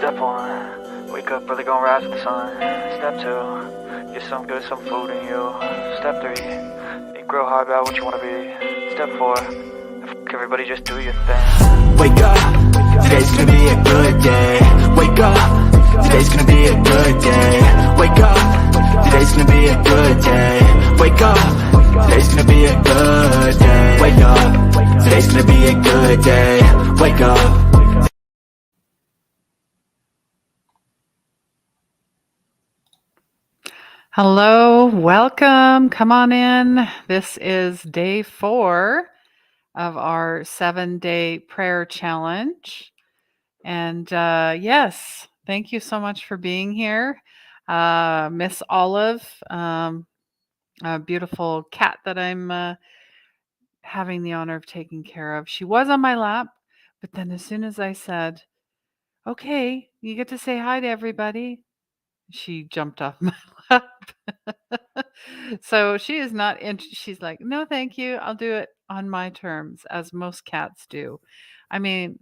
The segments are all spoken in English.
Step one, wake up early, gonna rise with the sun. Step two, get some good, some food in you. Step three, think real hard about what you wanna be. Step four, everybody just do your thing. Wake up, today's gonna be a good day. Wake up, today's gonna be a good day. Wake up, today's gonna be a good day. Wake up, today's gonna be a good day. Wake up, today's gonna be a good day. Wake up. Hello, welcome. Come on in. This is day 4 of our 7-day prayer challenge. And yes, thank you so much for being here. Miss Olive, a beautiful cat that I'm having the honor of taking care of. She was on my lap, but then as soon as I said, okay, you get to say hi to everybody, she jumped off my lap. So she is not she's like, "No, thank you. I'll do it on my terms," as most cats do. I mean,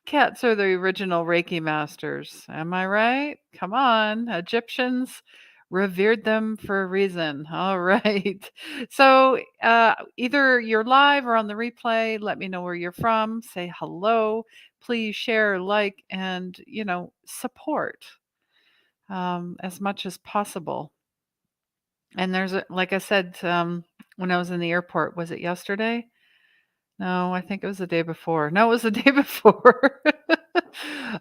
cats are the original Reiki masters. Am I right? Come on. Egyptians revered them for a reason. All right. So either you're live or on the replay, let me know where you're from. Say hello. Please share, like, and, support as much as possible. And like I said, when I was in the airport, was it yesterday? No, I think it was the day before. No, it was the day before.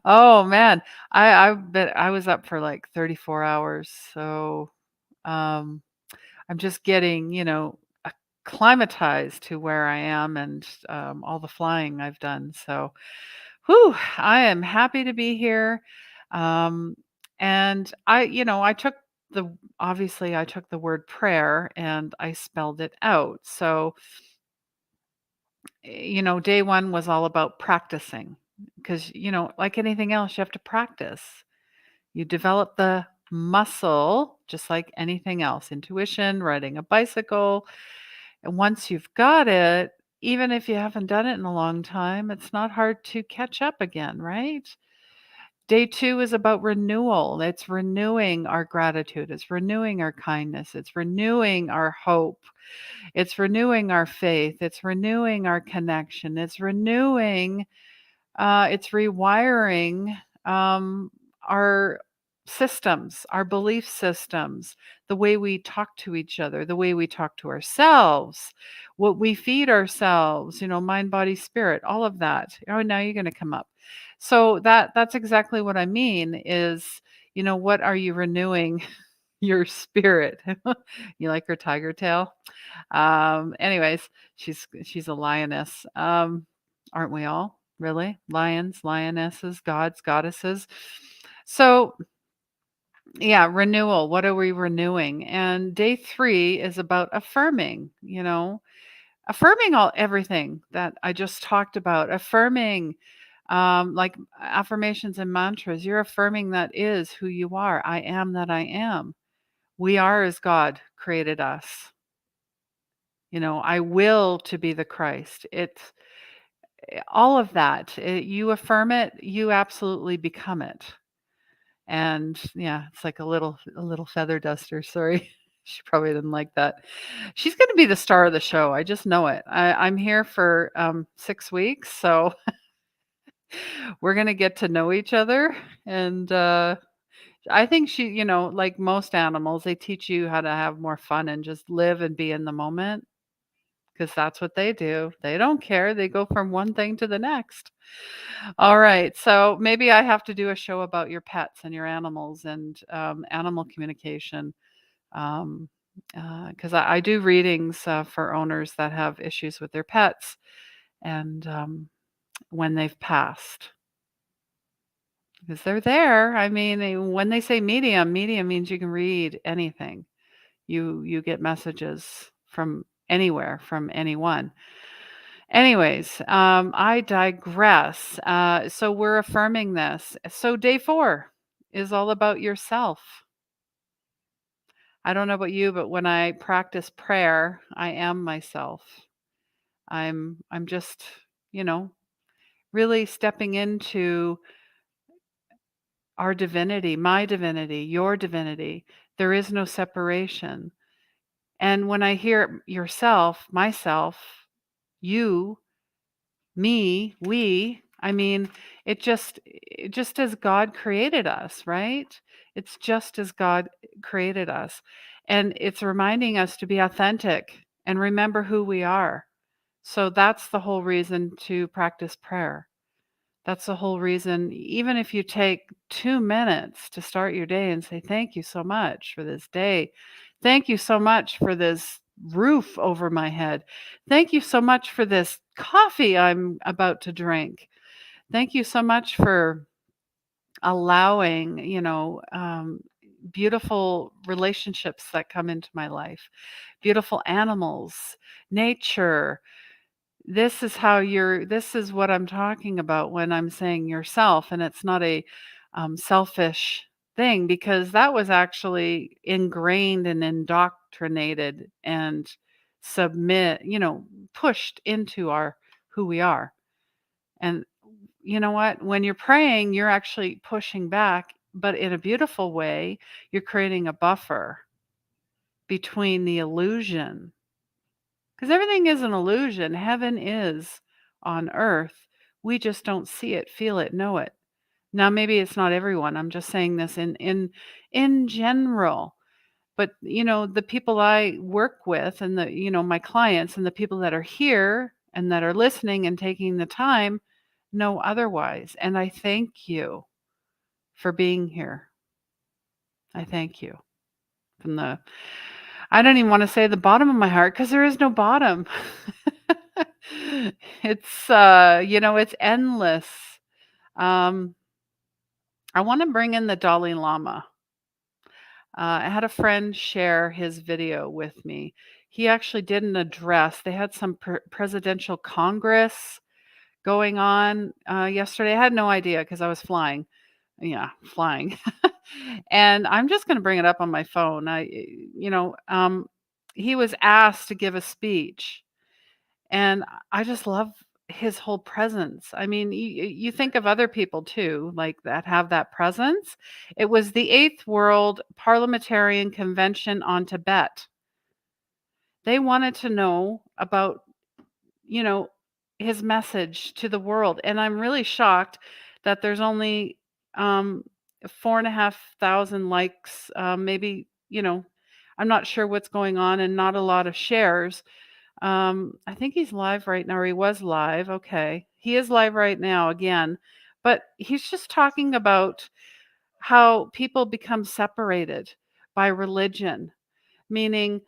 Oh man, I bet I was up for like 34 hours. So um, I'm just getting, acclimatized to where I am and all the flying I've done. So, whew, I am happy to be here. Um, and I took the obviously I took the word prayer and I spelled it out. So, day 1 was all about practicing because, like anything else, you have to practice. You develop the muscle just like anything else, intuition, riding a bicycle. And once you've got it, even if you haven't done it in a long time, it's not hard to catch up again, right? Day 2 is about renewal. It's renewing our gratitude. It's renewing our kindness. It's renewing our hope. It's renewing our faith. It's renewing our connection. It's renewing, it's rewiring our systems, our belief systems, the way we talk to each other, the way we talk to ourselves, what we feed ourselves, mind, body, spirit, all of that. Oh, now you're going to come up. So that's exactly what I mean is, what are you renewing your spirit? You like her tiger tail? Anyways, she's a lioness. Aren't we all? Really? Lions, lionesses, gods, goddesses. So, yeah, renewal. What are we renewing? And day 3 is about affirming, affirming everything that I just talked about, affirming like affirmations and mantras. You're affirming that is who you are. I am that I am. We are as God created us. I will to be the Christ. It's all of that. You affirm it, you absolutely become it. And yeah, it's like a little feather duster. Sorry. She probably didn't like that. She's going to be the star of the show. I just know it. I'm here for 6 weeks, so we're going to get to know each other. And I think she, like most animals, they teach you how to have more fun and just live and be in the moment. Because that's what they do. They don't care. They go from one thing to the next. All right. So maybe I have to do a show about your pets and your animals and animal communication. Because I do readings for owners that have issues with their pets and when they've passed. Because they're there. I mean, when they say medium means you can read anything. You get messages from anywhere, from anyone. Anyways, I digress. So we're affirming this. So day 4 is all about yourself. I don't know about you, but when I practice prayer, I am myself. I'm just, you know, really stepping into our divinity, my divinity, your divinity. There is no separation. And when I hear yourself, myself, you, me, we, I mean, it just as God created us, right? It's just as God created us. And it's reminding us to be authentic and remember who we are. So that's the whole reason to practice prayer. That's the whole reason, even if you take 2 minutes to start your day and say, thank you so much for this day. Thank you so much for this roof over my head. Thank you so much for this coffee I'm about to drink. Thank you so much for allowing, beautiful relationships that come into my life, beautiful animals, nature. This is what I'm talking about when I'm saying yourself, and it's not a selfish thing, because that was actually ingrained and indoctrinated and pushed into our who we are. And you know what? When you're praying, you're actually pushing back, but in a beautiful way, you're creating a buffer between the illusion, because everything is an illusion. Heaven is on earth. We just don't see it, feel it, know it. Now, maybe it's not everyone. I'm just saying this in general. But the people I work with, and my clients, and the people that are here and that are listening and taking the time know otherwise. And I thank you for being here. I thank you from I don't even want to say the bottom of my heart, because there is no bottom. It's endless. Um, I want to bring in the Dalai Lama. I had a friend share his video with me. He actually did an address. They had some presidential congress going on yesterday. I had no idea because I was flying. Yeah, flying. And I'm just going to bring it up on my phone. He was asked to give a speech, and I just love his whole presence. I mean, you think of other people too, like that have that presence. It was the Eighth World Parliamentarian Convention on Tibet. They wanted to know about, you know, his message to the world. And I'm really shocked that there's only 4,500 likes. Maybe, I'm not sure what's going on, and not a lot of shares. I think he's live right now, or he was live. Okay. He is live right now again. But he's just talking about how people become separated by religion, meaning,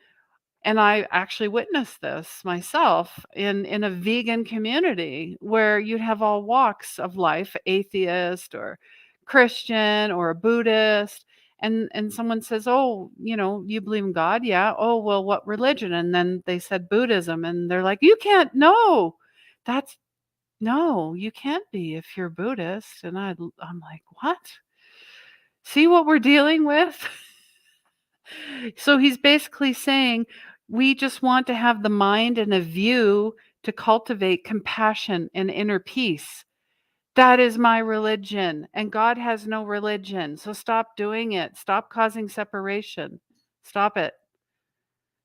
and I actually witnessed this myself in a vegan community where you'd have all walks of life, atheist or Christian or a Buddhist, and someone says, "Oh, you believe in God?" "Yeah." "Oh, well, what religion?" And then they said Buddhism, and they're like, "You can't, no. That's no, you can't be if you're Buddhist." And I'm like, "What? See what we're dealing with?" So he's basically saying, we just want to have the mind and a view to cultivate compassion and inner peace. That is my religion, and God has no religion. So stop doing it. Stop causing separation. Stop it.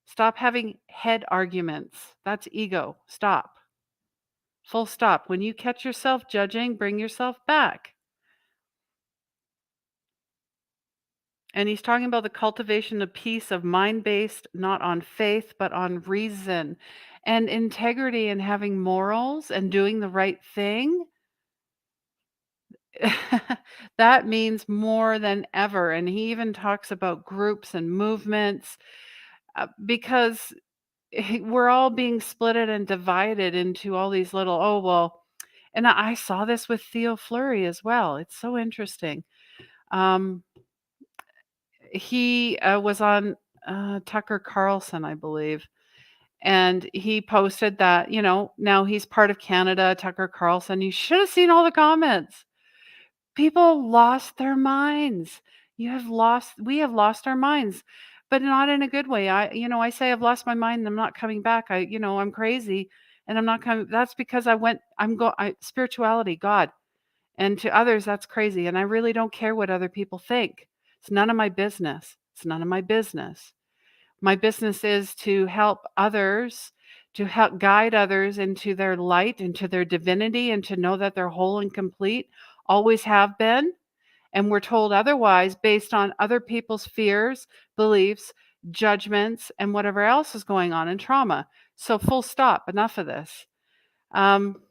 Stop having head arguments. That's ego. Stop. Full stop. When you catch yourself judging, bring yourself back. And he's talking about the cultivation of peace of mind based, not on faith, but on reason and integrity, and having morals and doing the right thing. That means more than ever. And he even talks about groups and movements, because we're all being splitted and divided into all these little, oh, well, and I saw this with Theo Fleury as well. It's so interesting. Um, he was on Tucker Carlson, I believe. And he posted that, now he's part of Canada, Tucker Carlson. You should have seen all the comments. People lost their minds. We have lost our minds, but not in a good way. I say I've lost my mind and I'm not coming back. I'm crazy and I'm not coming. That's because spirituality, God. And to others, that's crazy. And I really don't care what other people think. It's none of my business. It's none of my business. My business is to help others, to help guide others into their light, into their divinity, and to know that they're whole and complete, always have been. And we're told otherwise based on other people's fears, beliefs, judgments, and whatever else is going on in trauma. So, full stop, enough of this. Um,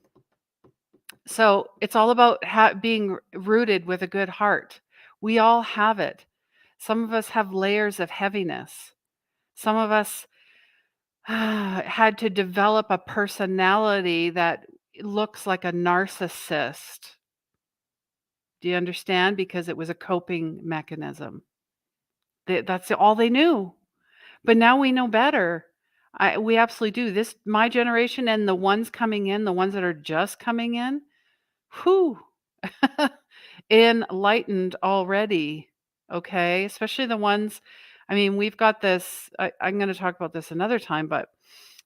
so, it's all about being rooted with a good heart. We all have it. Some of us have layers of heaviness. Some of us had to develop a personality that looks like a narcissist. Do you understand? Because it was a coping mechanism. That's all they knew. But now we know better. We absolutely do. My generation and the ones coming in, the ones that are just coming in, whew, enlightened already. Okay, especially the ones. I mean, we've got this. I'm going to talk about this another time, but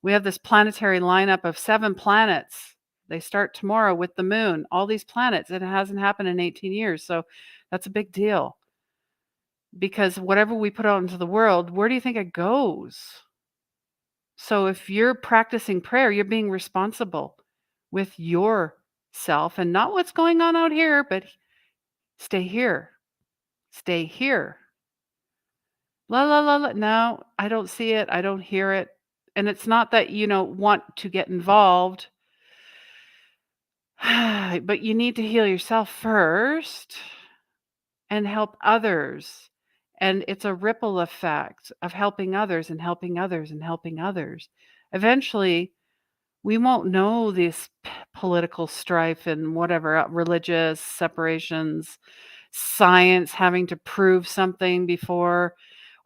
we have this planetary lineup of 7 planets. They start tomorrow with the moon. All these planets, and it hasn't happened in 18 years. So that's a big deal. Because whatever we put out into the world, where do you think it goes? So if you're practicing prayer, you're being responsible with yourself and not what's going on out here, but stay here. Stay here. La la la la. No, I don't see it. I don't hear it. And it's not that you don't want to get involved, but you need to heal yourself first and help others. And it's a ripple effect of helping others and helping others and helping others. Eventually, we won't know this political strife and whatever, religious separations, science having to prove something before,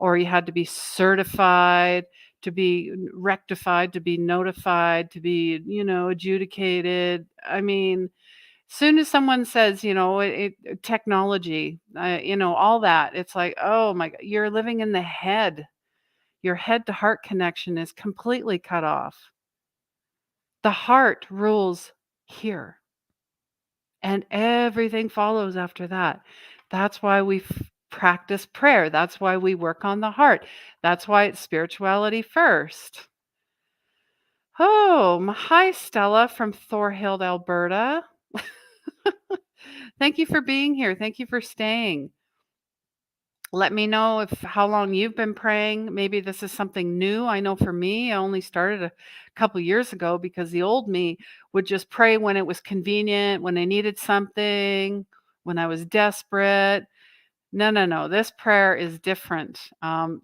or you had to be certified, to be rectified, to be notified, to be, adjudicated. I mean, soon as someone says, technology, all that, it's like, oh my God, you're living in the head. Your head to heart connection is completely cut off. The heart rules here, and everything follows after that. That's why we practice prayer. That's why we work on the heart. That's why it's spirituality first. Oh, hi, Stella from Thorhild, Alberta. Thank you for being here. Thank you for staying. Let me know how long you've been praying. Maybe this is something new. I know for me, I only started a couple years ago because the old me would just pray when it was convenient, when I needed something, when I was desperate. No, no, no. This prayer is different.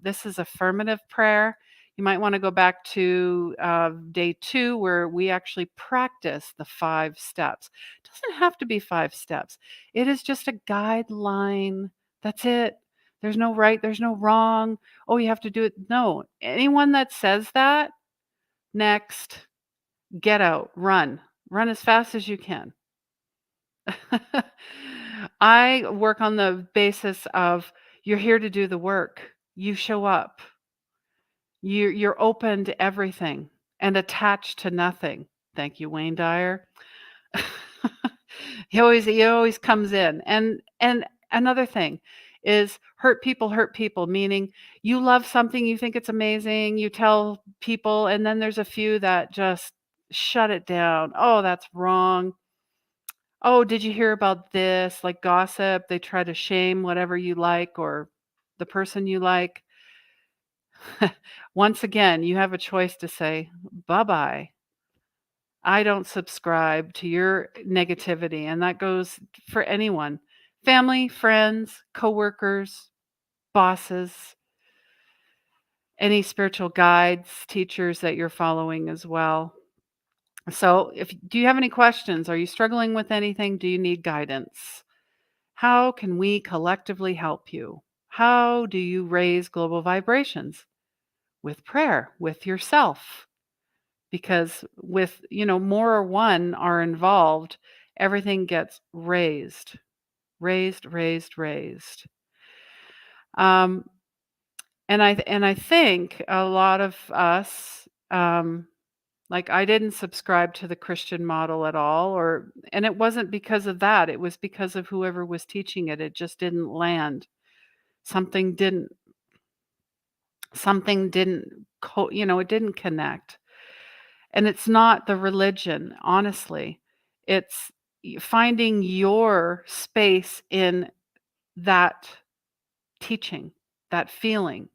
This is affirmative prayer. You might want to go back to day 2 where we actually practice the 5 steps. It doesn't have to be 5 steps. It is just a guideline. That's it. There's no right, there's no wrong. Oh, you have to do it. No. Anyone that says that, next, get out, run. Run as fast as you can. I work on the basis of you're here to do the work. You show up. You're open to everything and attached to nothing. Thank you, Wayne Dyer. He always comes in. And another thing is hurt people, meaning you love something, you think it's amazing, you tell people, and then there's a few that just shut it down. Oh, that's wrong. Oh, did you hear about this? Like gossip, they try to shame whatever you like or the person you like. Once again, you have a choice to say, bye bye. I don't subscribe to your negativity. And that goes for anyone, family, friends, coworkers, bosses, any spiritual guides, teachers that you're following as well. So, do you have any questions? Are you struggling with anything? Do you need guidance? How can we collectively help you? How do you raise global vibrations? With prayer, with yourself. Because with, more or one are involved, everything gets raised, raised, raised, raised. And I think a lot of us, Like, I didn't subscribe to the Christian model at all, and it wasn't because of that, it was because of whoever was teaching it. It just didn't land. Something didn't something didn't it didn't connect. And it's not the religion, honestly. It's finding your space in that teaching, that feeling.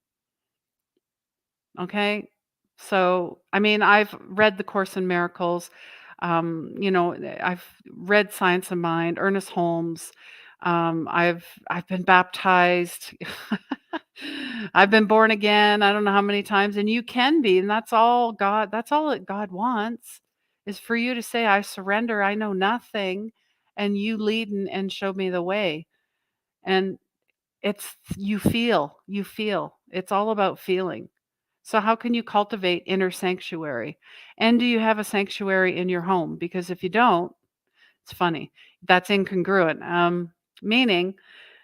Okay. So, I mean, I've read The Course in Miracles. I've read Science of Mind, Ernest Holmes. I've been baptized. I've been born again. I don't know how many times, and you can be, and that's all God. That's all that God wants is for you to say, "I surrender. I know nothing," and you lead and show me the way. And you feel. It's all about feeling. So how can you cultivate inner sanctuary? And do you have a sanctuary in your home? Because if you don't, it's funny. That's incongruent. Meaning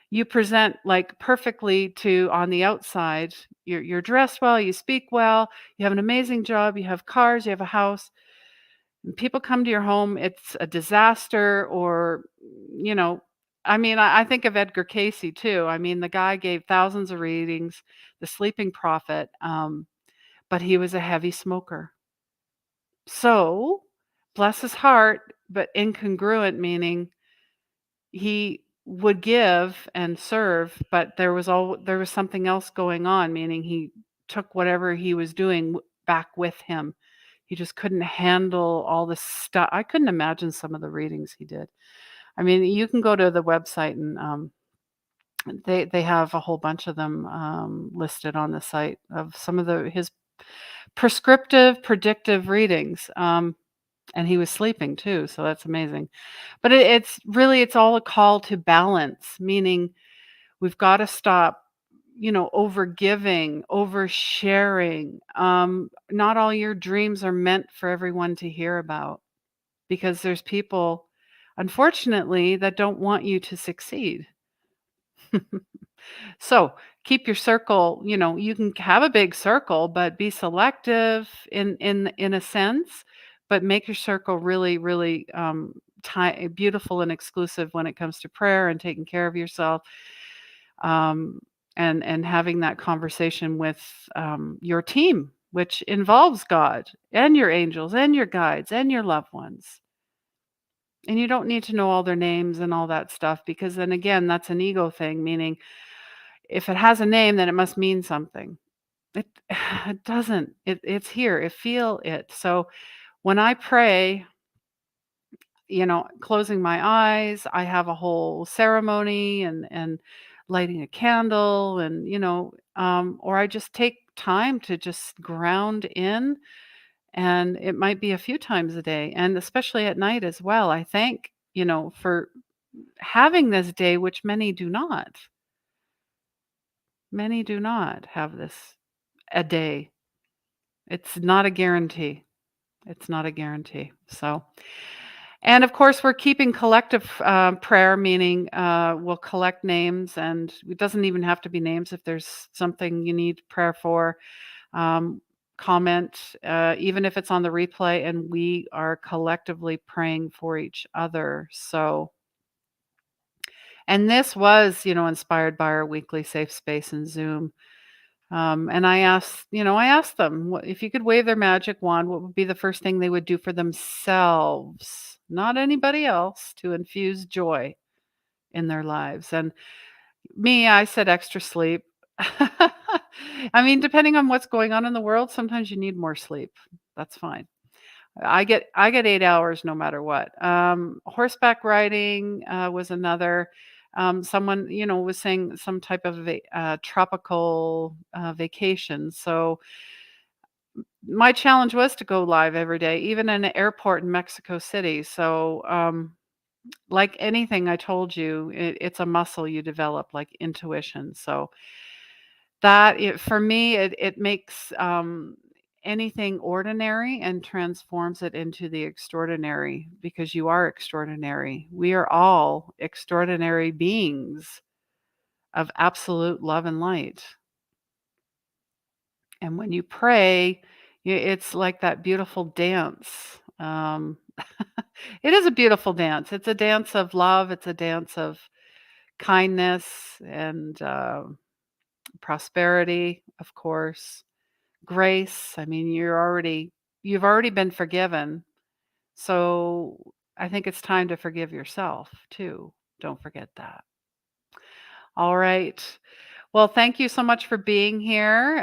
you present like perfectly to on the outside. You're dressed well, you speak well, you have an amazing job, you have cars, you have a house. And people come to your home, it's a disaster, or you know, I mean, I think of Edgar Casey too. I mean, the guy gave thousands of readings, the sleeping prophet. But he was a heavy smoker. So, bless his heart, but incongruent, meaning he would give and serve, but there was something else going on, meaning he took whatever he was doing back with him. He just couldn't handle all the stuff. I couldn't imagine some of the readings he did. I mean, you can go to the website and they have a whole bunch of them listed on the site of some of his prescriptive, predictive readings, and he was sleeping too, so that's amazing. But it's all a call to balance, meaning we've gotta stop, overgiving, oversharing. Not all your dreams are meant for everyone to hear about because there's people, unfortunately, that don't want you to succeed. So keep your circle, you can have a big circle, but be selective in a sense, but make your circle really, really beautiful and exclusive when it comes to prayer and taking care of yourself. Um, and having that conversation with your team, which involves God and your angels and your guides and your loved ones. And you don't need to know all their names and all that stuff because then again, that's an ego thing, meaning if it has a name, then it must mean something. It it doesn't. It's here. Feel it. So when I pray, closing my eyes, I have a whole ceremony and lighting a candle and or I just take time to just ground in, and it might be a few times a day and especially at night as well. I thank, for having this day, which many do not. Many do not have this a day. It's not a guarantee. It's not a guarantee. So, and of course, we're keeping collective prayer, meaning we'll collect names, and it doesn't even have to be names. If there's something you need prayer for, um, comment, even if it's on the replay, and we are collectively praying for each other. So, and this was, inspired by our weekly safe space in Zoom. And I asked them if you could wave their magic wand, what would be the first thing they would do for themselves, not anybody else, to infuse joy in their lives. And me, I said extra sleep. I mean, depending on what's going on in the world, sometimes you need more sleep. That's fine. I get 8 hours no matter what. Horseback riding was another. Someone was saying some type of tropical vacation. So my challenge was to go live every day, even in an airport in Mexico City. So like anything I told you, it's a muscle you develop, like intuition. So for me, it makes anything ordinary and transforms it into the extraordinary because you are extraordinary. We are all extraordinary beings of absolute love and light. And when you pray, It's like that beautiful dance. It is a beautiful dance. It's a dance of love. It's a dance of kindness and prosperity, of course, grace. I mean, you've already been forgiven. So I think it's time to forgive yourself too. Don't forget that. All right. Well, thank you so much for being here,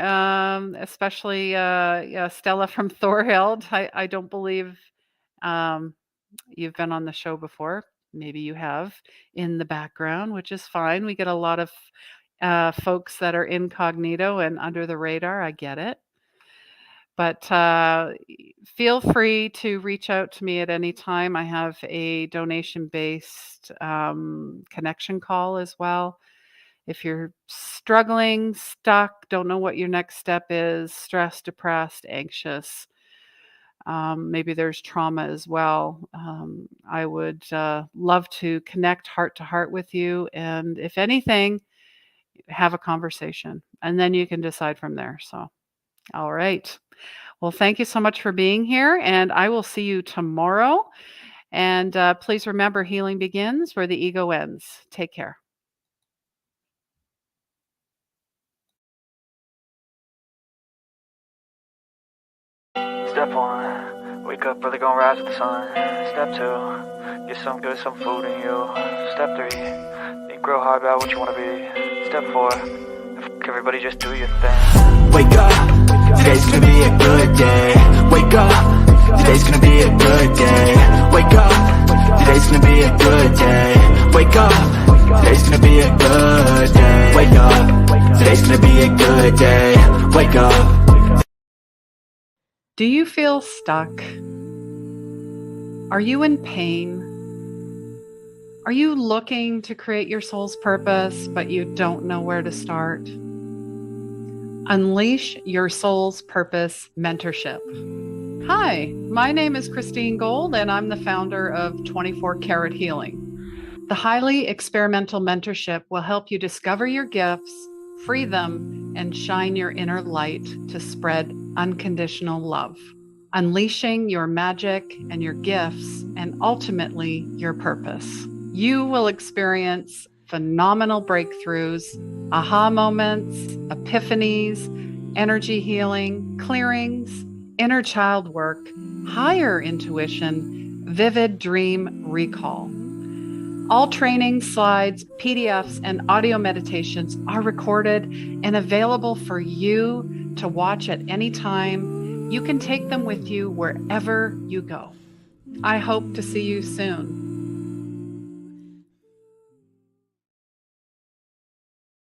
especially yeah, Stella from Thorhild. I don't believe um, you've been on the show before. Maybe you have in the background, which is fine. We get a lot of folks that are incognito and under the radar. I get it. But feel free to reach out to me at any time. I have a donation based connection call as well. If you're struggling, stuck, don't know what your next step is, stressed, depressed, anxious, maybe there's trauma as well, I would love to connect heart to heart with you. And if anything, have a conversation and then you can decide from there. So, all right. Well, thank you so much for being here, and I will see you tomorrow. And please remember, healing begins where the ego ends. Take care. Step 1, wake up early, gonna rise with the sun. Step 2, get some good, some food in you. Step 3, think real hard about what you wanna be. Step 4, everybody just do your thing. Wake up, today's gonna be a good day. Wake up, today's gonna be a good day. Wake up, today's gonna be a good day. Wake up, today's gonna be a good day. Wake up, today's gonna be a good day. Wake up. Do you feel stuck? Are you in pain? Are you looking to create your soul's purpose, but you don't know where to start? Unleash Your Soul's Purpose Mentorship. Hi, my name is Christine Gold, and I'm the founder of 24 Karat Healing. The highly experimental mentorship will help you discover your gifts, free them, and shine your inner light to spread unconditional love, unleashing your magic and your gifts, and ultimately your purpose. You will experience phenomenal breakthroughs, aha moments, epiphanies, energy healing, clearings, inner child work, higher intuition, vivid dream recall. All training slides, PDFs, and audio meditations are recorded and available for you to watch at any time. You can take them with you wherever you go. I hope to see you soon.